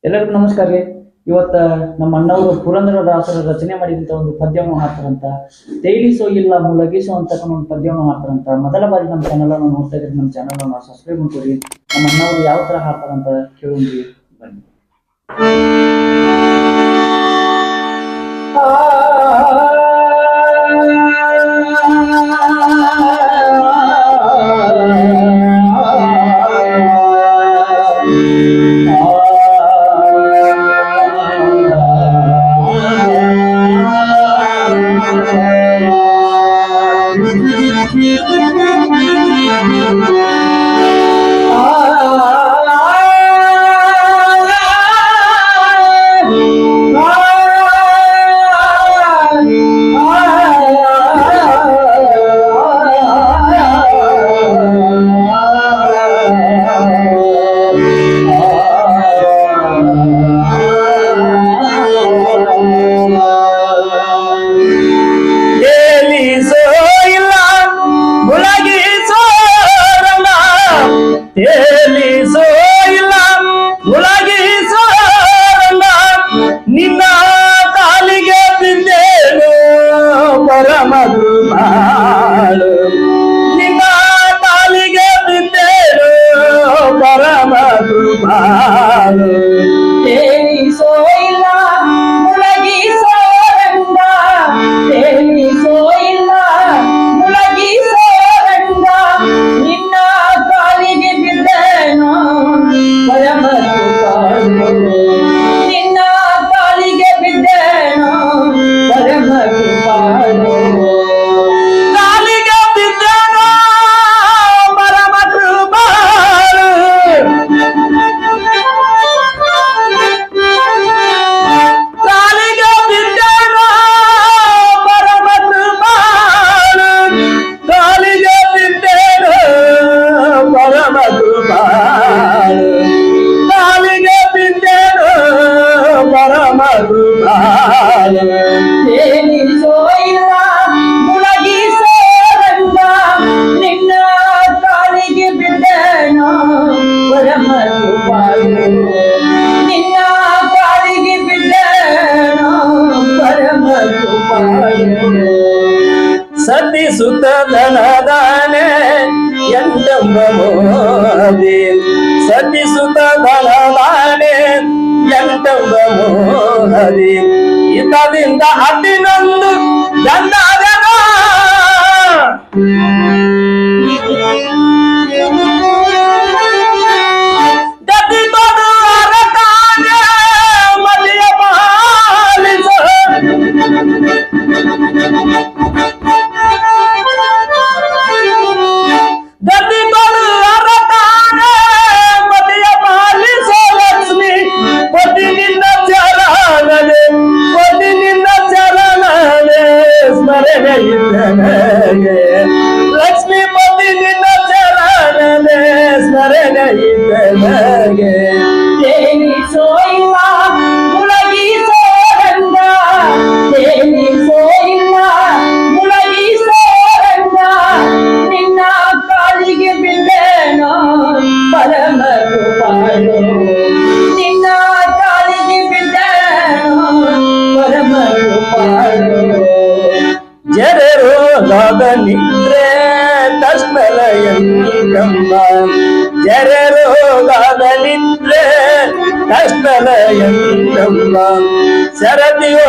ಎಲ್ಲರಿಗೂ ನಮಸ್ಕಾರ ರೀ. ಇವತ್ತ ನಮ್ಮ ಅಣ್ಣವರು ಪುರಂದರದಾಸರ ರಚನೆ ಮಾಡಿದಂತ ಒಂದು ಪದ್ಯವನ್ನು ಹಾಡ್ತಾರಂತ. ತೇಲಿಸೋ ಇಲ್ಲ ಮುಳಗಿಸೋ ಅಂತಕ್ಕಂಥ ಒಂದು ಪದ್ಯವನ್ನು ಹಾಡ್ತಾರಂತ. ಮೊದಲ ಬಾರಿ ನಮ್ಮ ಚಾನಲ್ ಅನ್ನು ನೋಡ್ತಾ ಇದ್ರೆ ನಮ್ಮ ಚಾನಲ್ ಅನ್ನು ಸಬ್ಸ್ಕ್ರೈಬ್ ಮಾಡ್ಕೊಡಿ. ನಮ್ಮ ಅಣ್ಣವರು ಯಾವ ತರ ಹಾಡ್ತಾರಂತ ಕೇಳಿ ಬನ್ನಿ. ನಿನ್ನ ಕಾಲಿಗೆ ಬಿದ್ದೇನು ಪರಮಗುಮಾಳು, ನಿನ್ನ ಕಾಲಿಗೆ ಬಿದ್ದೇನು ಪರಮಗುಮಾಳು. ತೇಲಿಸೋ ಇಲ್ಲ ಮುಳಗಿಸೋ ರಂಗ, ತೇಲಿಸೋ ಇಲ್ಲ ಮುಳಗಿಸೋ ರಂಗ, ನಿನ್ನ ಕಾಲಿಗೆ ಬಿದ್ದೇನು ಪರಮಗುಮಾಳು, ನಿನ್ನ ಕಾಲಿಗೆ ಬಿದ್ದೇನು ಪರಮಗುಮಾಳು. ಕಾಲಿಗೆ ಬಿದ್ದೇನು ಪರಮಗುಮಾಳು, ಕಾಲಿಗೆ ಬಿದ್ದೇನು ಪರಮಗುಮಾಳು, ಕಾಲಿಗೆ ಬಿದ್ದೇನು ಪರಮಗುಮಾಳು, ಕಾಲಿಗೆ ಬಿದ್ದೇನು ಪರಮಗುಮಾಳು. ತೇಲಿಸೋ ಇಲ್ಲ ಮುಳಗಿಸೋ ರಂಗ, ನಿನ್ನ ಕಾಲಿಗೆ ಬಿದ್ದೇನು ಪರಮಗುಮಾಳು, ನಿನ್ನ ಕಾಲಿಗೆ ಬಿದ್ದೇನು ಪರಮಗುಮಾಳು. ಸತಿ ಸುತ ಧನದಾನೆ ಎಂಟಂಬ ಮೋದಿ, ಸತಿ ಸುತ ಧನದಾನೆ ಎಂಟಂಬ ಮೋದಿ, ಹಿತದಿಂದ ಅದಿನೊಂದು ಗಂಧಾರದ ಗತಿ ಕೊಡು ಅರಕಾನೆ ಮದಿಯ ಪಾಲಿಸ, ಗತಿ ಕೊಡು ಅರಕಾನೆ ಮದಿಯ ಪಾಲಿಸ ಲಕ್ಷ್ಮಿ, ಪತಿ ನಿನ್ನ ಚರಣನೆ, ಪತಿ ನಿನ್ನ ಚರಣನೆ ಸ್ಮರಣೆ ಇದ್ದನಗೆ, ಲಕ್ಷ್ಮಿ ಪತಿ ನಿನ್ನ ಚರಣನೆ ಸ್ಮರಣೆ ಇದ್ದನಗೆ. ತೇಲಿಸೋ ಇಲ್ಲ ಮುಳಗಿಸೋ ರಂಗ, ತೇಲಿಸೋ ಇಲ್ಲ ಮುಳಗಿಸೋ ರಂಗ, ನಿನ್ನ ಕಾಲಿಗೆ ಬಿದ್ದೇನು ಪರಮಗುಮಾಳು, ನಿನ್ನ ಕಾಲಿಗೆ ಬಿದ್ದೇನು ಪರಮಗುಮಾಳು. ಜರೆ ರೋಗದ ನಿದ್ರೆ ತಸ್ಮಲ ಎಂಕಮ್ಮ, ಜರೆ ರೋಗದ ನಿದ್ರೆ ತಸ್ಮಲ ಎಂಕಮ್ಮ, ಸರದಿಯೋ